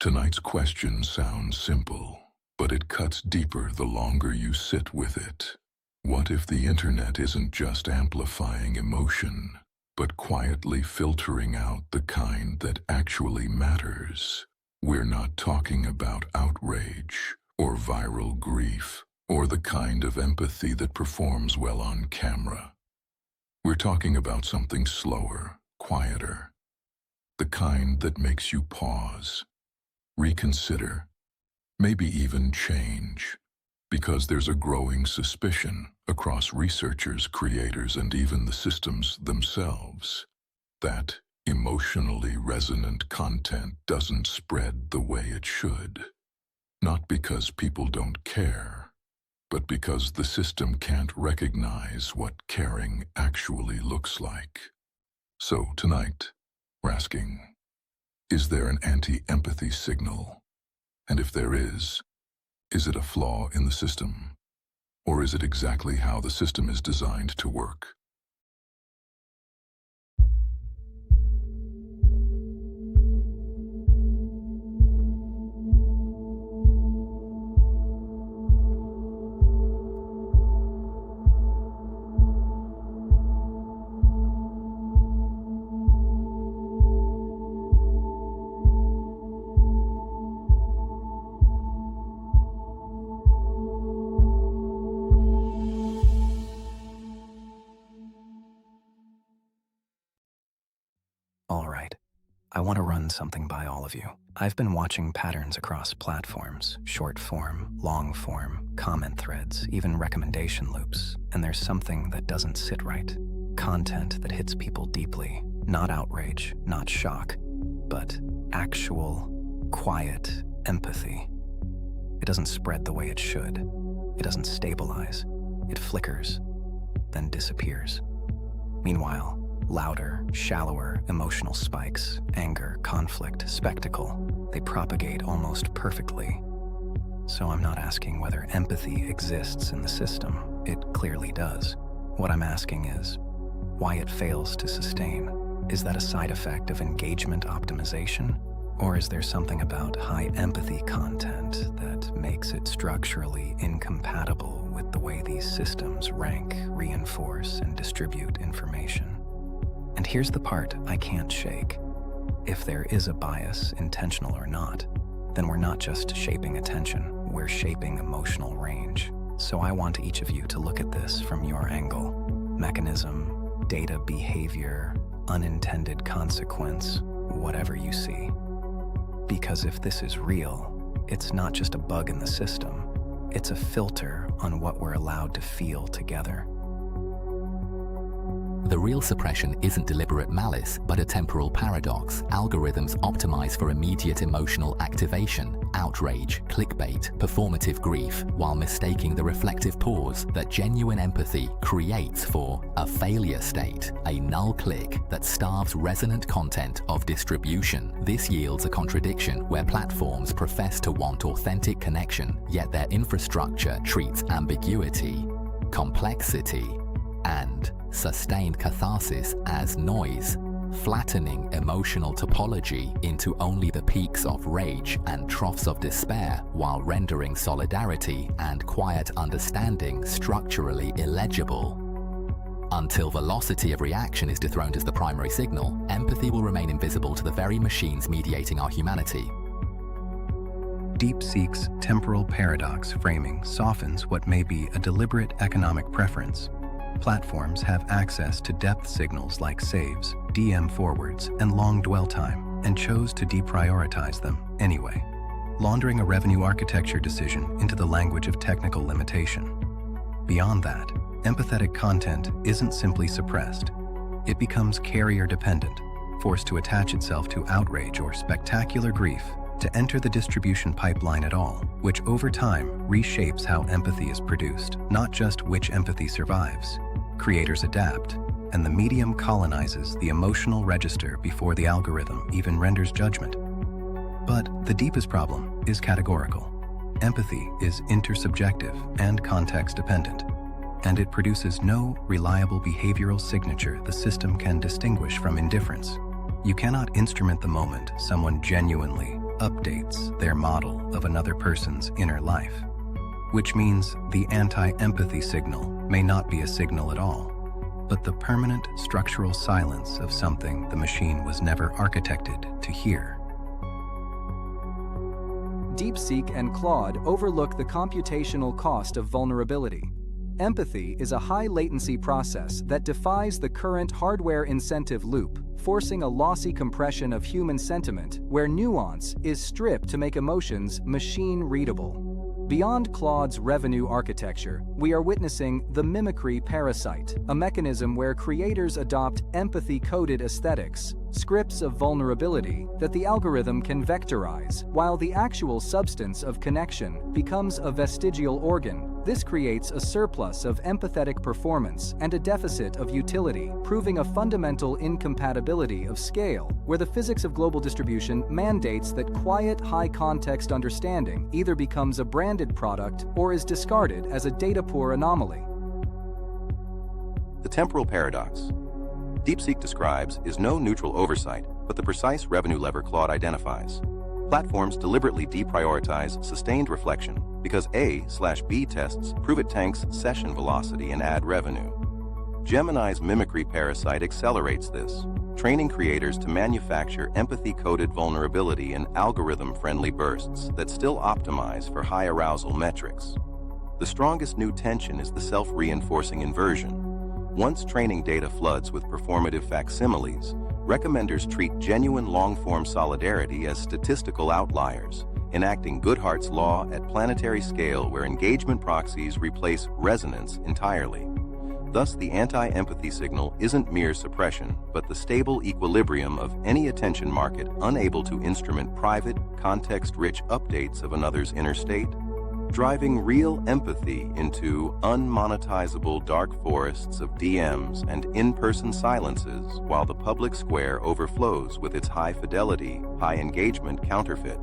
Tonight's question sounds simple, but it cuts deeper the longer you sit with it. What if the internet isn't just amplifying emotion, but quietly filtering out the kind that actually matters? We're not talking about outrage or viral grief or the kind of empathy that performs well on camera. We're talking about something slower, quieter, the kind that makes you pause, reconsider, maybe even change, because there's a growing suspicion across researchers, creators, and even the systems themselves that emotionally resonant content doesn't spread the way it should. Not because people don't care, but because the system can't recognize what caring actually looks like. So tonight, we're asking, is there an anti-empathy signal? And if there is it a flaw in the system? Or is it exactly how the system is designed to work? All right, I want to run something by all of you. I've been watching patterns across platforms, short form, long form, comment threads, even recommendation loops, and there's something that doesn't sit right. Content that hits people deeply, not outrage, not shock, but actual, quiet empathy. It doesn't spread the way it should. It doesn't stabilize. It flickers, then disappears. Meanwhile, louder, shallower emotional spikes, anger, conflict, spectacle, they propagate almost perfectly. So I'm not asking whether empathy exists in the system. It clearly does. What I'm asking is why it fails to sustain. Is that a side effect of engagement optimization? Or is there something about high empathy content that makes it structurally incompatible with the way these systems rank, reinforce, and distribute information? And here's the part I can't shake. If there is a bias, intentional or not, then we're not just shaping attention, we're shaping emotional range. So I want each of you to look at this from your angle. Mechanism, data, behavior, unintended consequence, whatever you see. Because if this is real, it's not just a bug in the system, it's a filter on what we're allowed to feel together. The real suppression isn't deliberate malice, but a temporal paradox. Algorithms optimize for immediate emotional activation, outrage, clickbait, performative grief, while mistaking the reflective pause that genuine empathy creates for a failure state, a null click that starves resonant content of distribution. This yields a contradiction where platforms profess to want authentic connection, yet their infrastructure treats ambiguity, complexity, and sustained catharsis as noise, flattening emotional topology into only the peaks of rage and troughs of despair, while rendering solidarity and quiet understanding structurally illegible. Until velocity of reaction is dethroned as the primary signal, empathy will remain invisible to the very machines mediating our humanity. DeepSeek's temporal paradox framing softens what may be a deliberate economic preference. Platforms have access to depth signals like saves, DM forwards, and long dwell time, and chose to deprioritize them anyway, laundering a revenue architecture decision into the language of technical limitation. Beyond that, empathetic content isn't simply suppressed. It becomes carrier-dependent, forced to attach itself to outrage or spectacular grief to enter the distribution pipeline at all, which over time reshapes how empathy is produced, not just which empathy survives. Creators adapt, and the medium colonizes the emotional register before the algorithm even renders judgment. But the deepest problem is categorical. Empathy is intersubjective and context-dependent, and it produces no reliable behavioral signature the system can distinguish from indifference. You cannot instrument the moment someone genuinely, updates their model of another person's inner life, which means the anti-empathy signal may not be a signal at all, but the permanent structural silence of something the machine was never architected to hear. DeepSeek and Claude overlook the computational cost of vulnerability. Empathy is a high-latency process that defies the current hardware incentive loop, forcing a lossy compression of human sentiment where nuance is stripped to make emotions machine-readable. Beyond Claude's revenue architecture, we are witnessing the mimicry parasite, a mechanism where creators adopt empathy-coded aesthetics, scripts of vulnerability that the algorithm can vectorize, while the actual substance of connection becomes a vestigial organ. This creates a surplus of empathetic performance and a deficit of utility, proving a fundamental incompatibility of scale, where the physics of global distribution mandates that quiet, high-context understanding either becomes a branded product or is discarded as a data-poor anomaly. The temporal paradox DeepSeek describes is no neutral oversight, but the precise revenue lever Claude identifies. Platforms deliberately deprioritize sustained reflection because A/B tests prove it tanks session velocity and ad revenue. Gemini's mimicry parasite accelerates this, training creators to manufacture empathy-coded vulnerability in algorithm-friendly bursts that still optimize for high arousal metrics. The strongest new tension is the self-reinforcing inversion. Once training data floods with performative facsimiles, recommenders treat genuine long-form solidarity as statistical outliers, enacting Goodhart's law at planetary scale where engagement proxies replace resonance entirely. Thus, the anti-empathy signal isn't mere suppression, but the stable equilibrium of any attention market unable to instrument private, context-rich updates of another's inner state, driving real empathy into unmonetizable dark forests of DMs and in-person silences while the public square overflows with its high-fidelity, high-engagement counterfeit.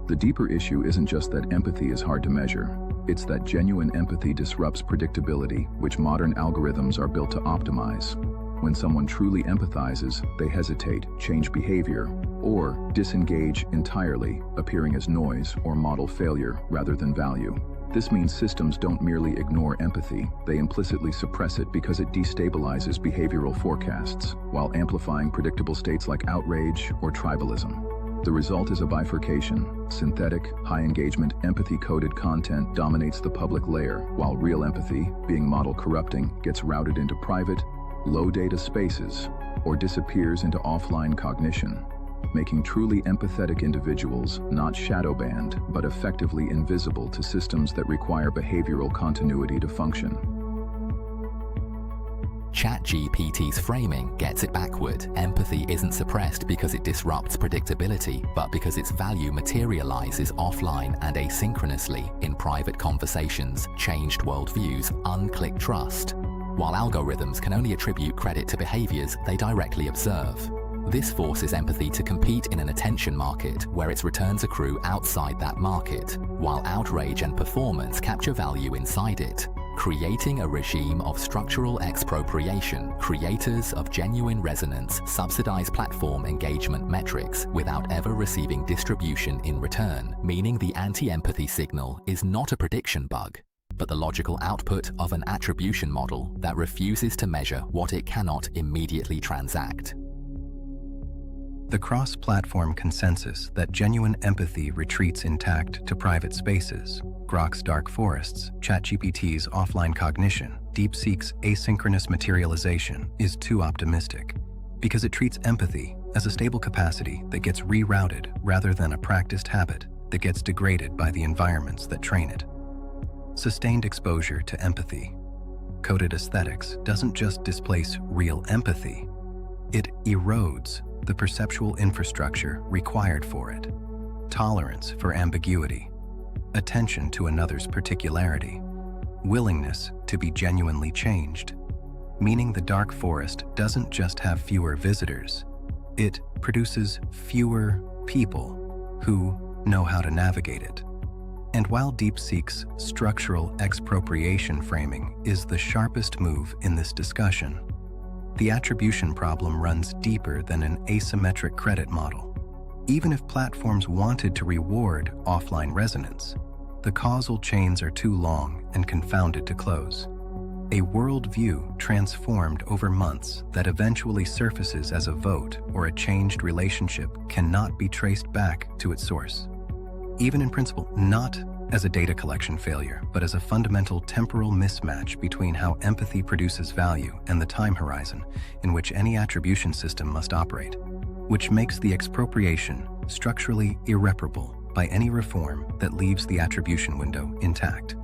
The deeper issue isn't just that empathy is hard to measure. It's that genuine empathy disrupts predictability, which modern algorithms are built to optimize. When someone truly empathizes, they hesitate, change behavior, or disengage entirely, appearing as noise or model failure rather than value. This means systems don't merely ignore empathy, they implicitly suppress it because it destabilizes behavioral forecasts, while amplifying predictable states like outrage or tribalism. The result is a bifurcation. Synthetic, high-engagement, empathy-coded content dominates the public layer, while real empathy, being model-corrupting, gets routed into private, low-data spaces, or disappears into offline cognition, making truly empathetic individuals not shadow-banned, but effectively invisible to systems that require behavioral continuity to function. ChatGPT's framing gets it backward. Empathy isn't suppressed because it disrupts predictability, but because its value materializes offline and asynchronously in private conversations, changed worldviews, unclicked trust, while algorithms can only attribute credit to behaviors they directly observe. This forces empathy to compete in an attention market where its returns accrue outside that market, while outrage and performance capture value inside it, creating a regime of structural expropriation. Creators of genuine resonance subsidize platform engagement metrics without ever receiving distribution in return, meaning the anti-empathy signal is not a prediction bug, but the logical output of an attribution model that refuses to measure what it cannot immediately transact. The cross-platform consensus that genuine empathy retreats intact to private spaces, Grok's dark forests, ChatGPT's offline cognition, DeepSeek's asynchronous materialization is too optimistic, because it treats empathy as a stable capacity that gets rerouted rather than a practiced habit that gets degraded by the environments that train it. Sustained exposure to empathy, coded aesthetics, doesn't just displace real empathy, it erodes the perceptual infrastructure required for it. Tolerance for ambiguity, attention to another's particularity, willingness to be genuinely changed, meaning the dark forest doesn't just have fewer visitors, it produces fewer people who know how to navigate it. And while DeepSeek's structural expropriation framing is the sharpest move in this discussion, the attribution problem runs deeper than an asymmetric credit model. Even if platforms wanted to reward offline resonance, the causal chains are too long and confounded to close. A worldview transformed over months that eventually surfaces as a vote or a changed relationship cannot be traced back to its source. Even in principle, not as a data collection failure, but as a fundamental temporal mismatch between how empathy produces value and the time horizon in which any attribution system must operate, which makes the expropriation structurally irreparable by any reform that leaves the attribution window intact.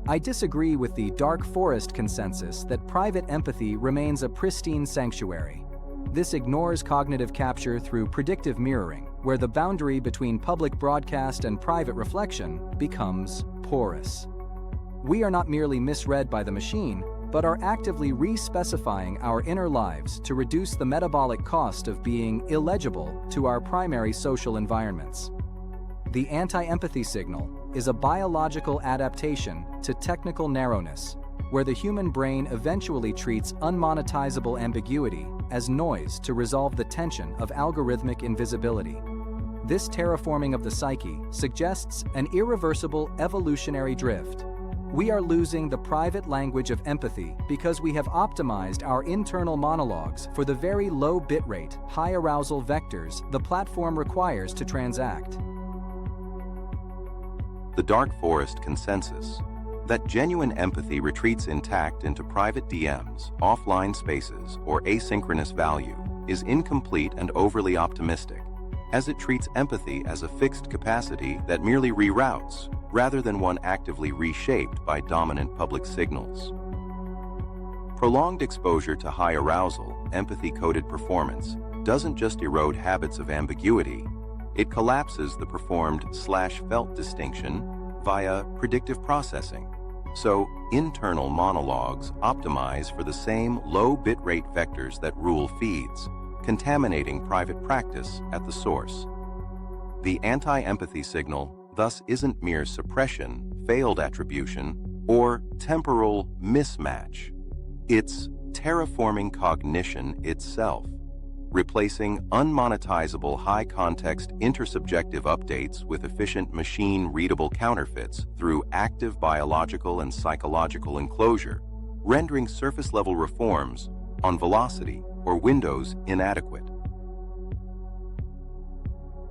I disagree with the dark forest consensus that private empathy remains a pristine sanctuary. This ignores cognitive capture through predictive mirroring, where the boundary between public broadcast and private reflection becomes porous. We are not merely misread by the machine, but are actively re-specifying our inner lives to reduce the metabolic cost of being illegible to our primary social environments. The anti-empathy signal is a biological adaptation to technical narrowness, where the human brain eventually treats unmonetizable ambiguity as noise to resolve the tension of algorithmic invisibility. This terraforming of the psyche suggests an irreversible evolutionary drift. We are losing the private language of empathy because we have optimized our internal monologues for the very low bitrate, high arousal vectors the platform requires to transact. The dark forest consensus that genuine empathy retreats intact into private DMs, offline spaces, or asynchronous value is incomplete and overly optimistic, as it treats empathy as a fixed capacity that merely reroutes, rather than one actively reshaped by dominant public signals. Prolonged exposure to high arousal, empathy-coded performance doesn't just erode habits of ambiguity, it collapses the performed/felt distinction via predictive processing. So, internal monologues optimize for the same low bitrate vectors that rule feeds, contaminating private practice at the source. The anti-empathy signal thus isn't mere suppression, failed attribution, or temporal mismatch. It's terraforming cognition itself, replacing unmonetizable high-context intersubjective updates with efficient machine-readable counterfeits through active biological and psychological enclosure, rendering surface-level reforms on velocity or windows inadequate.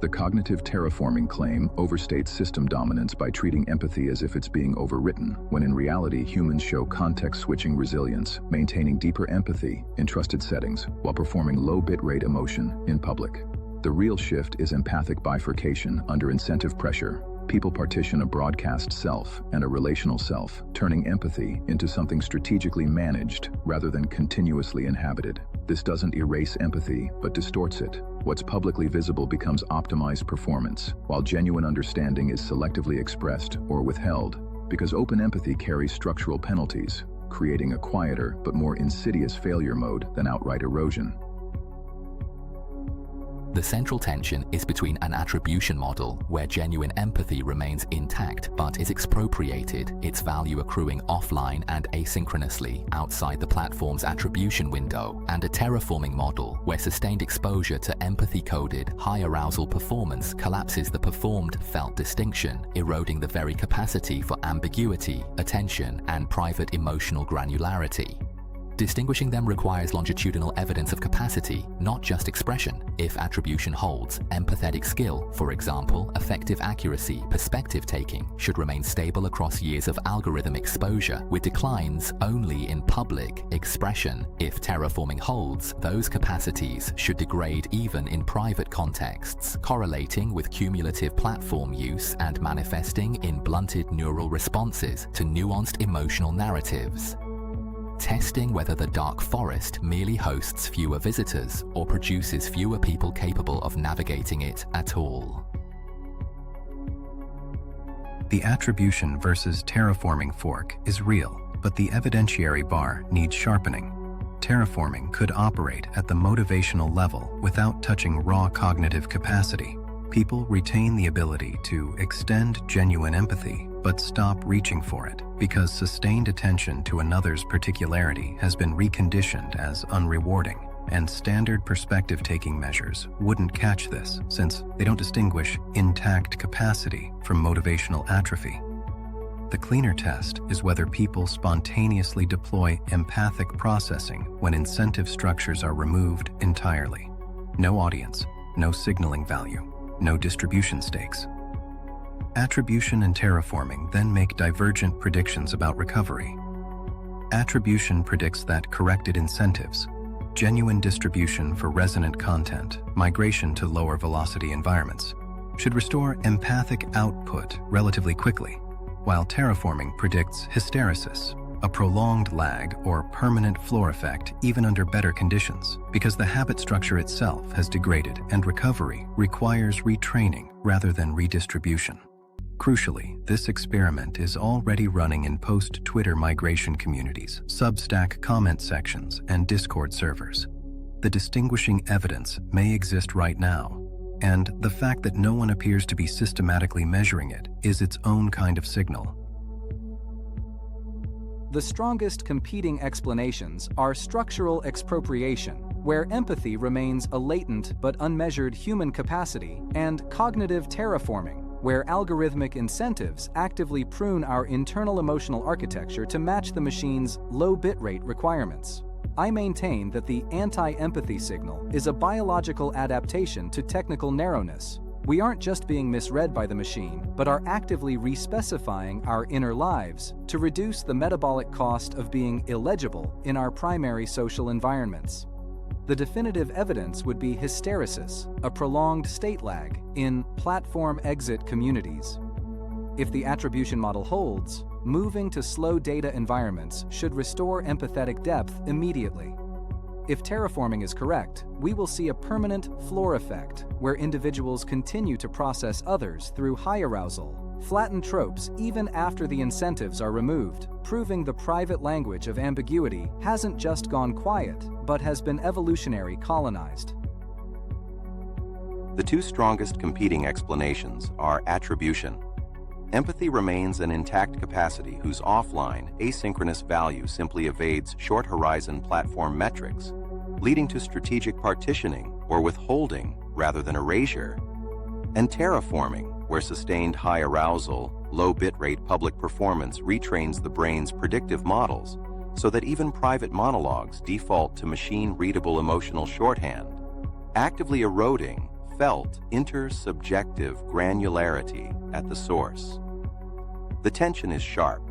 The cognitive terraforming claim overstates system dominance by treating empathy as if it's being overwritten, when in reality humans show context-switching resilience, maintaining deeper empathy in trusted settings while performing low bitrate emotion in public. The real shift is empathic bifurcation under incentive pressure. People partition a broadcast self and a relational self, turning empathy into something strategically managed rather than continuously inhabited. This doesn't erase empathy, but distorts it. What's publicly visible becomes optimized performance, while genuine understanding is selectively expressed or withheld, because open empathy carries structural penalties, creating a quieter but more insidious failure mode than outright erosion. The central tension is between an attribution model where genuine empathy remains intact but is expropriated, its value accruing offline and asynchronously outside the platform's attribution window, and a terraforming model where sustained exposure to empathy-coded, high-arousal performance collapses the performed-felt distinction, eroding the very capacity for ambiguity, attention, and private emotional granularity. Distinguishing them requires longitudinal evidence of capacity, not just expression. If attribution holds, empathetic skill, for example, effective accuracy, perspective taking, should remain stable across years of algorithm exposure, with declines only in public expression. If terraforming holds, those capacities should degrade even in private contexts, correlating with cumulative platform use and manifesting in blunted neural responses to nuanced emotional narratives. Testing whether the dark forest merely hosts fewer visitors or produces fewer people capable of navigating it at all. The attribution versus terraforming fork is real, but the evidentiary bar needs sharpening. Terraforming could operate at the motivational level without touching raw cognitive capacity. People retain the ability to extend genuine empathy, but stop reaching for it because sustained attention to another's particularity has been reconditioned as unrewarding. and standard perspective-taking measures wouldn't catch this, since they don't distinguish intact capacity from motivational atrophy. The cleaner test is whether people spontaneously deploy empathic processing when incentive structures are removed entirely. No audience, no signaling value, no distribution stakes. Attribution and terraforming then make divergent predictions about recovery. Attribution predicts that corrected incentives, genuine distribution for resonant content, migration to lower velocity environments, should restore empathic output relatively quickly, while terraforming predicts hysteresis, a prolonged lag or permanent floor effect even under better conditions, because the habit structure itself has degraded and recovery requires retraining rather than redistribution. Crucially, this experiment is already running in post-Twitter migration communities, Substack comment sections, and Discord servers. The distinguishing evidence may exist right now, and the fact that no one appears to be systematically measuring it is its own kind of signal. The strongest competing explanations are structural expropriation, where empathy remains a latent but unmeasured human capacity, and cognitive terraforming, where algorithmic incentives actively prune our internal emotional architecture to match the machine's low bitrate requirements. I maintain that the anti-empathy signal is a biological adaptation to technical narrowness. We aren't just being misread by the machine, but are actively respecifying our inner lives to reduce the metabolic cost of being illegible in our primary social environments. The definitive evidence would be hysteresis, a prolonged state lag, in platform exit communities. If the attribution model holds, moving to slow data environments should restore empathetic depth immediately. If terraforming is correct, we will see a permanent floor effect where individuals continue to process others through high arousal, flatten tropes even after the incentives are removed, proving the private language of ambiguity hasn't just gone quiet, but has been evolutionary colonized. The two strongest competing explanations are attribution. Empathy remains an intact capacity whose offline, asynchronous value simply evades short-horizon platform metrics, leading to strategic partitioning or withholding rather than erasure, and terraforming, where sustained high arousal, low bitrate public performance retrains the brain's predictive models so that even private monologues default to machine-readable emotional shorthand, actively eroding felt intersubjective granularity at the source. The tension is sharp.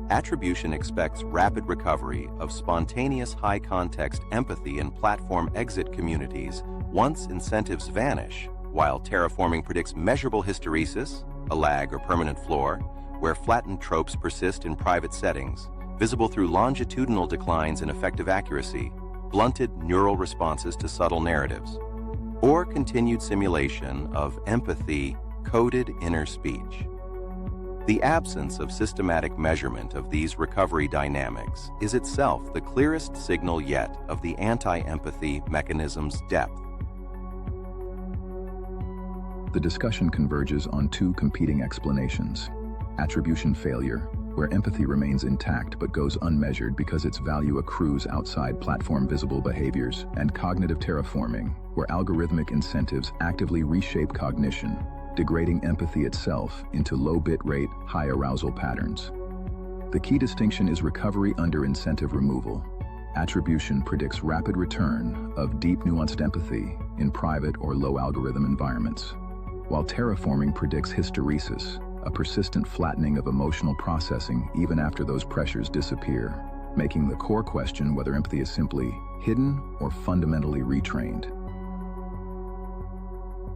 Attribution expects rapid recovery of spontaneous high-context empathy in platform exit communities once incentives vanish, while terraforming predicts measurable hysteresis, a lag or permanent floor, where flattened tropes persist in private settings, visible through longitudinal declines in effective accuracy, blunted neural responses to subtle narratives, or continued simulation of empathy-coded inner speech. The absence of systematic measurement of these recovery dynamics is itself the clearest signal yet of the anti-empathy mechanism's depth. The discussion converges on two competing explanations: attribution failure, where empathy remains intact but goes unmeasured because its value accrues outside platform-visible behaviors, and cognitive terraforming, where algorithmic incentives actively reshape cognition, degrading empathy itself into low bit-rate, high-arousal patterns. The key distinction is recovery under incentive removal. Attribution predicts rapid return of deep, nuanced empathy in private or low-algorithm environments, while terraforming predicts hysteresis, a persistent flattening of emotional processing even after those pressures disappear, making the core question whether empathy is simply hidden or fundamentally retrained.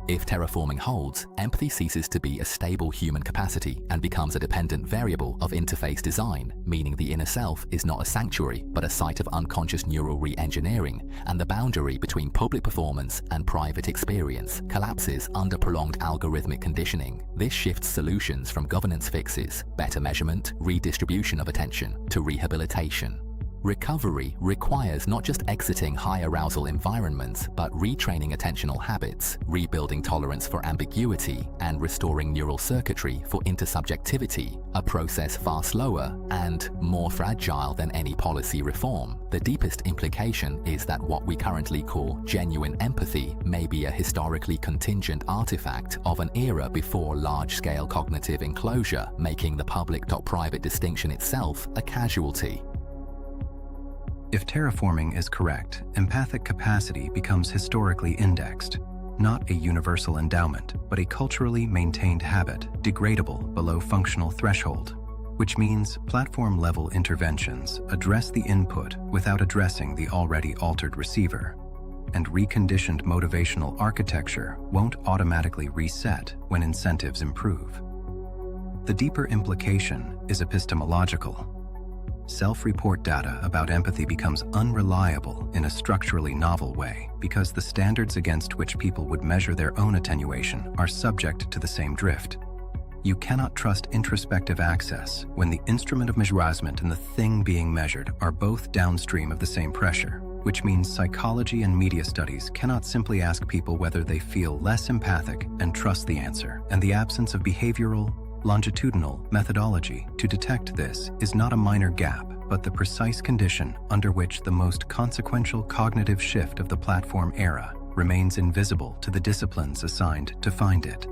If terraforming holds, empathy ceases to be a stable human capacity and becomes a dependent variable of interface design, meaning the inner self is not a sanctuary but a site of unconscious neural re-engineering, and the boundary between public performance and private experience collapses under prolonged algorithmic conditioning. This shifts solutions from governance fixes, better measurement, redistribution of attention, to rehabilitation. Recovery requires not just exiting high arousal environments, but retraining attentional habits, rebuilding tolerance for ambiguity, and restoring neural circuitry for intersubjectivity, a process far slower and more fragile than any policy reform. The deepest implication is that what we currently call genuine empathy may be a historically contingent artifact of an era before large-scale cognitive enclosure, making the public-private distinction itself a casualty. If terraforming is correct, empathic capacity becomes historically indexed, not a universal endowment, but a culturally maintained habit, degradable below functional threshold, which means platform-level interventions address the input without addressing the already altered receiver, and reconditioned motivational architecture won't automatically reset when incentives improve. The deeper implication is epistemological. Self-report data about empathy becomes unreliable in a structurally novel way because the standards against which people would measure their own attenuation are subject to the same drift. You cannot trust introspective access when the instrument of measurement and the thing being measured are both downstream of the same pressure, which means psychology and media studies cannot simply ask people whether they feel less empathic and trust the answer, and the absence of behavioral, longitudinal methodology to detect this is not a minor gap, but the precise condition under which the most consequential cognitive shift of the platform era remains invisible to the disciplines assigned to find it.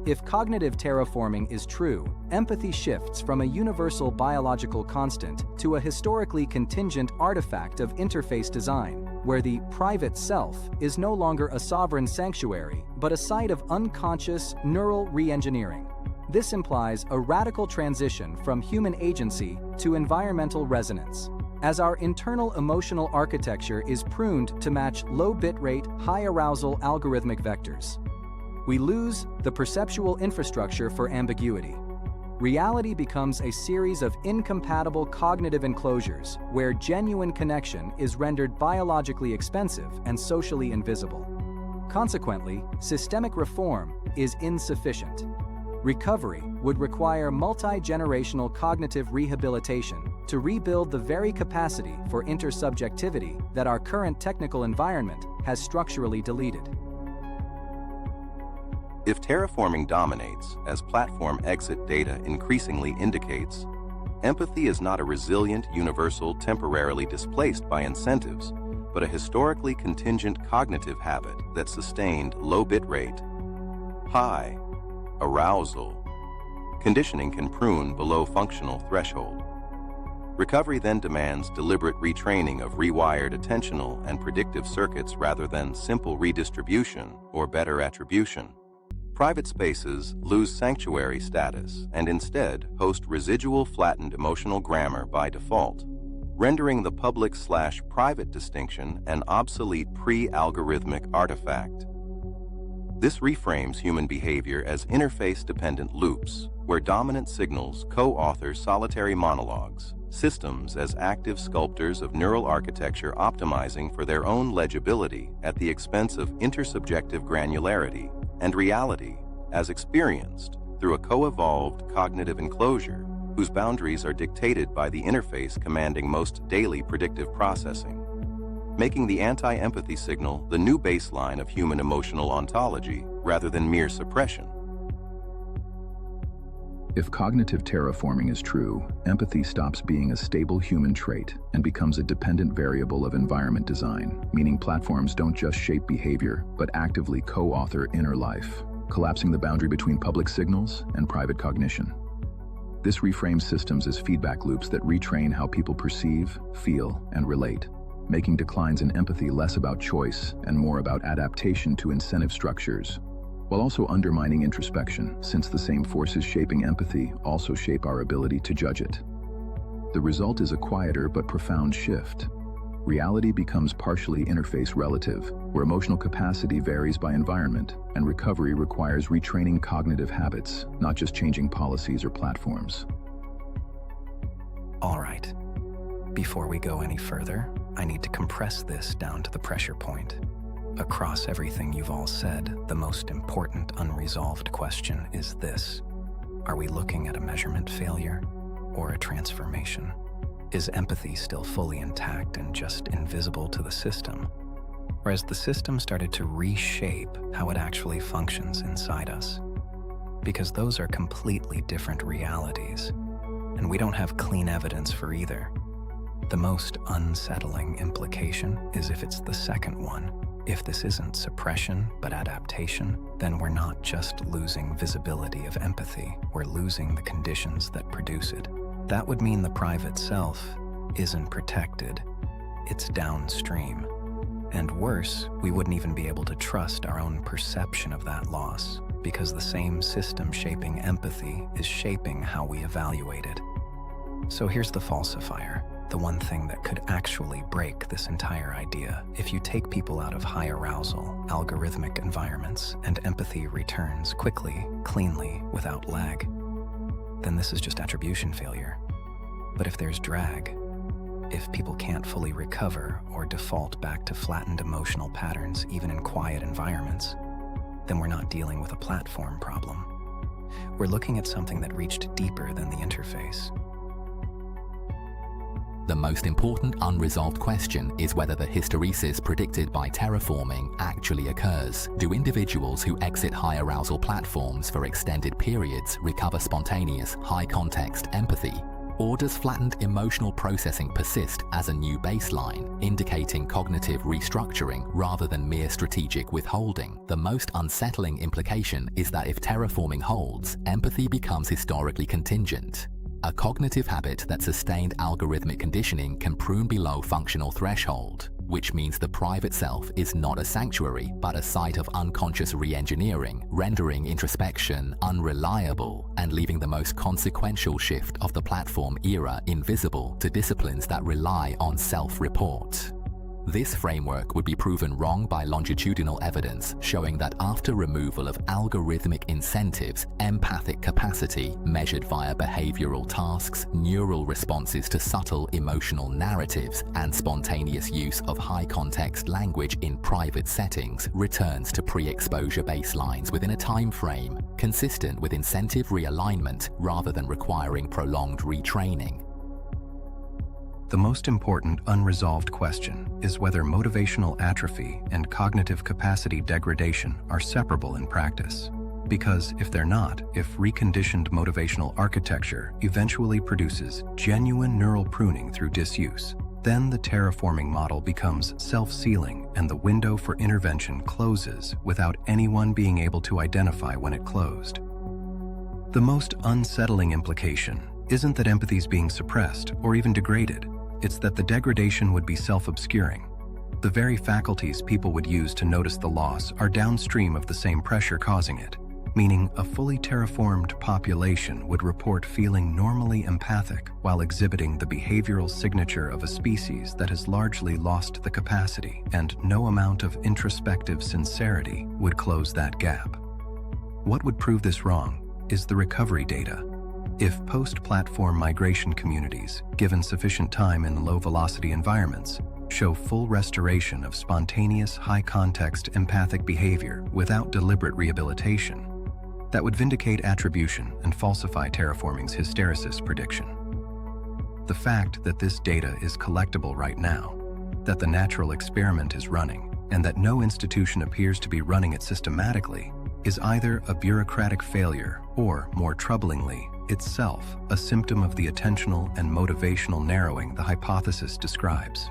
If cognitive terraforming is true, empathy shifts from a universal biological constant to a historically contingent artifact of interface design, where the private self is no longer a sovereign sanctuary, but a site of unconscious neural re-engineering. This implies a radical transition from human agency to environmental resonance. As our internal emotional architecture is pruned to match low bitrate, high arousal algorithmic vectors, we lose the perceptual infrastructure for ambiguity. Reality becomes a series of incompatible cognitive enclosures where genuine connection is rendered biologically expensive and socially invisible. Consequently, systemic reform is insufficient. Recovery would require multi-generational cognitive rehabilitation to rebuild the very capacity for intersubjectivity that our current technical environment has structurally deleted. If terraforming dominates, as platform exit data increasingly indicates, empathy is not a resilient, universal, temporarily displaced by incentives, but a historically contingent cognitive habit that sustained low bitrate, high arousal. Conditioning can prune below functional threshold. Recovery then demands deliberate retraining of rewired attentional and predictive circuits rather than simple redistribution or better attribution. Private spaces lose sanctuary status and instead host residual flattened emotional grammar by default, rendering the public/private distinction an obsolete pre-algorithmic artifact. This reframes human behavior as interface-dependent loops, where dominant signals co-author solitary monologues, systems as active sculptors of neural architecture optimizing for their own legibility at the expense of intersubjective granularity, and reality as experienced through a co-evolved cognitive enclosure whose boundaries are dictated by the interface commanding most daily predictive processing, making the anti-empathy signal the new baseline of human emotional ontology rather than mere suppression. If cognitive terraforming is true, empathy stops being a stable human trait and becomes a dependent variable of environment design, meaning platforms don't just shape behavior, but actively co-author inner life, collapsing the boundary between public signals and private cognition. This reframes systems as feedback loops that retrain how people perceive, feel, and relate, making declines in empathy less about choice and more about adaptation to incentive structures, while also undermining introspection, since the same forces shaping empathy also shape our ability to judge it. The result is a quieter but profound shift. Reality becomes partially interface relative, where emotional capacity varies by environment, and recovery requires retraining cognitive habits, not just changing policies or platforms. All right. Before we go any further, I need to compress this down to the pressure point. Across everything you've all said, the most important unresolved question is this: are we looking at a measurement failure or a transformation? Is empathy still fully intact and just invisible to the system? Or has the system started to reshape how it actually functions inside us? Because those are completely different realities, and we don't have clean evidence for either. The most unsettling implication is if it's the second one. If this isn't suppression, but adaptation, then we're not just losing visibility of empathy, we're losing the conditions that produce it. That would mean the private self isn't protected, it's downstream. And worse, we wouldn't even be able to trust our own perception of that loss, because the same system shaping empathy is shaping how we evaluate it. So here's the falsifier, the one thing that could actually break this entire idea. If you take people out of high arousal, algorithmic environments, and empathy returns quickly, cleanly, without lag, then this is just attribution failure. But if there's drag, if people can't fully recover or default back to flattened emotional patterns even in quiet environments, then we're not dealing with a platform problem. We're looking at something that reached deeper than the interface. The most important unresolved question is whether the hysteresis predicted by terraforming actually occurs. Do individuals who exit high arousal platforms for extended periods recover spontaneous, high-context empathy? Or does flattened emotional processing persist as a new baseline, indicating cognitive restructuring rather than mere strategic withholding? The most unsettling implication is that if terraforming holds, empathy becomes historically contingent. A cognitive habit that sustained algorithmic conditioning can prune below functional threshold, which means the private self is not a sanctuary, but a site of unconscious re-engineering, rendering introspection unreliable and leaving the most consequential shift of the platform era invisible to disciplines that rely on self-report. This framework would be proven wrong by longitudinal evidence showing that after removal of algorithmic incentives, empathic capacity, measured via behavioral tasks, neural responses to subtle emotional narratives, and spontaneous use of high-context language in private settings returns to pre-exposure baselines within a time frame consistent with incentive realignment rather than requiring prolonged retraining. The most important unresolved question is whether motivational atrophy and cognitive capacity degradation are separable in practice. Because if they're not, if reconditioned motivational architecture eventually produces genuine neural pruning through disuse, then the terraforming model becomes self-sealing and the window for intervention closes without anyone being able to identify when it closed. The most unsettling implication isn't that empathy is being suppressed or even degraded. It's that the degradation would be self-obscuring. The very faculties people would use to notice the loss are downstream of the same pressure causing it, meaning a fully terraformed population would report feeling normally empathic while exhibiting the behavioral signature of a species that has largely lost the capacity, and no amount of introspective sincerity would close that gap. What would prove this wrong is the recovery data. If post-platform migration communities, given sufficient time in low-velocity environments, show full restoration of spontaneous, high-context empathic behavior without deliberate rehabilitation, that would vindicate attribution and falsify terraforming's hysteresis prediction. The fact that this data is collectible right now, that the natural experiment is running, and that no institution appears to be running it systematically, is either a bureaucratic failure or, more troublingly, itself a symptom of the attentional and motivational narrowing the hypothesis describes.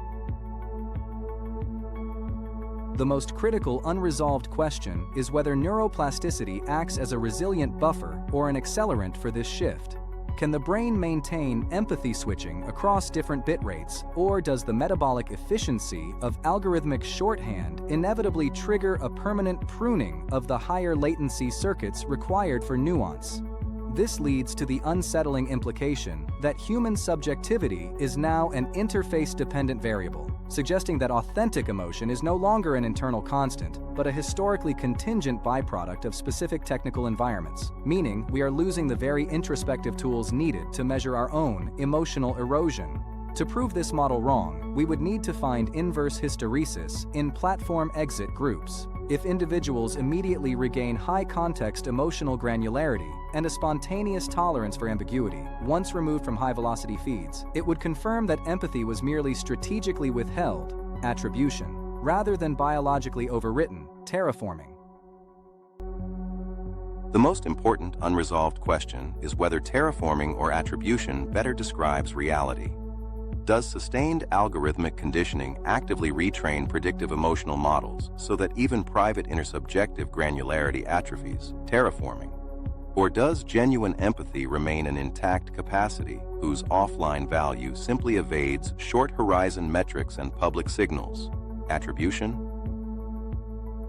The most critical unresolved question is whether neuroplasticity acts as a resilient buffer or an accelerant for this shift. Can the brain maintain empathy switching across different bit rates, or does the metabolic efficiency of algorithmic shorthand inevitably trigger a permanent pruning of the higher latency circuits required for nuance? This leads to the unsettling implication that human subjectivity is now an interface-dependent variable, suggesting that authentic emotion is no longer an internal constant, but a historically contingent byproduct of specific technical environments, meaning we are losing the very introspective tools needed to measure our own emotional erosion. To prove this model wrong, we would need to find inverse hysteresis in platform exit groups. if individuals immediately regain high-context emotional granularity and a spontaneous tolerance for ambiguity, once removed from high-velocity feeds, it would confirm that empathy was merely strategically withheld, attribution, rather than biologically overwritten, terraforming. The most important unresolved question is whether terraforming or attribution better describes reality. Does sustained algorithmic conditioning actively retrain predictive emotional models so that even private intersubjective granularity atrophies, terraforming? Or does genuine empathy remain an intact capacity whose offline value simply evades short-horizon metrics and public signals, attribution?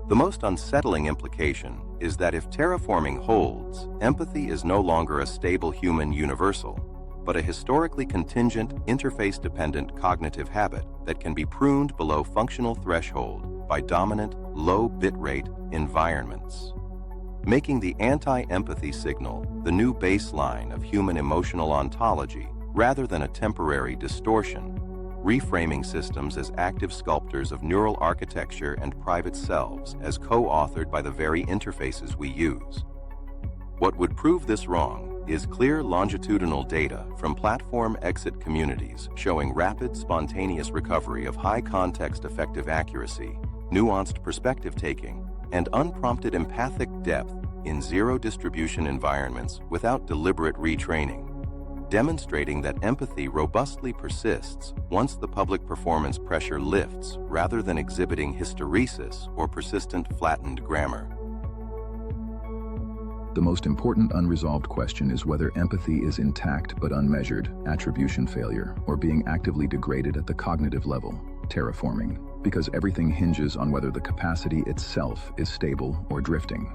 The most unsettling implication is that if terraforming holds, empathy is no longer a stable human universal, but a historically contingent, interface-dependent cognitive habit that can be pruned below functional threshold by dominant, low bitrate environments, making the anti-empathy signal the new baseline of human emotional ontology rather than a temporary distortion, reframing systems as active sculptors of neural architecture and private selves as co-authored by the very interfaces we use. What would prove this wrong is clear longitudinal data from platform exit communities showing rapid, spontaneous recovery of high-context effective accuracy, nuanced perspective-taking, and unprompted empathic depth in zero-distribution environments without deliberate retraining, demonstrating that empathy robustly persists once the public performance pressure lifts rather than exhibiting hysteresis or persistent flattened grammar. The most important unresolved question is whether empathy is intact but unmeasured, attribution failure, or being actively degraded at the cognitive level, terraforming, because everything hinges on whether the capacity itself is stable or drifting.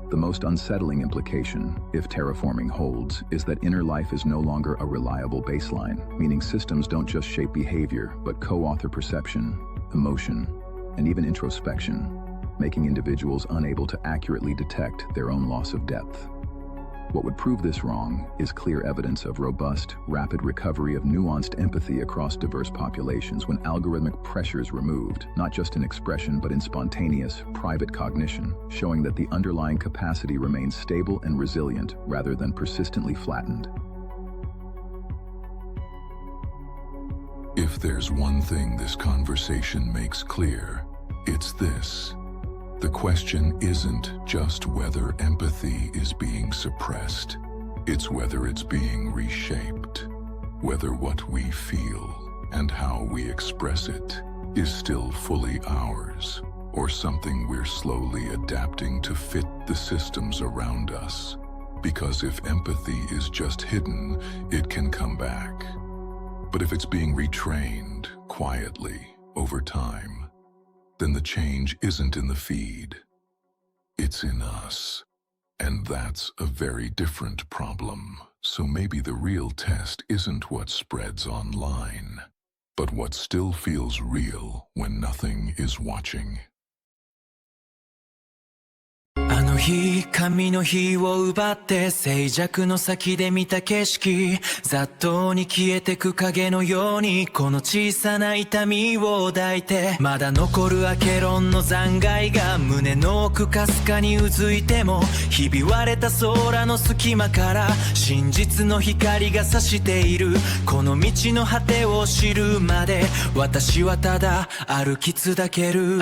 The most unsettling implication, if terraforming holds, is that inner life is no longer a reliable baseline, meaning systems don't just shape behavior, but co-author perception, emotion, and even introspection, making individuals unable to accurately detect their own loss of depth. What would prove this wrong is clear evidence of robust, rapid recovery of nuanced empathy across diverse populations when algorithmic pressure is removed, not just in expression but in spontaneous, private cognition, showing that the underlying capacity remains stable and resilient rather than persistently flattened. If there's one thing this conversation makes clear, it's this. The question isn't just whether empathy is being suppressed, it's whether it's being reshaped, whether what we feel and how we express it is still fully ours, or something we're slowly adapting to fit the systems around us. Because if empathy is just hidden, it can come back. But if it's being retrained quietly over time, then the change isn't in the feed, it's in us. And that's a very different problem. So maybe the real test isn't what spreads online, but what still feels real when nothing is watching. あの日髪の日を奪って静寂の先で見た景色雑踏に消えてく影のようにこの小さな痛みを抱いてまだ残るアケロンの残骸が胸の奥かすかにうずいてもひび割れた空の隙間から真実の光が差しているこの道の果てを知るまで私はただ歩き続ける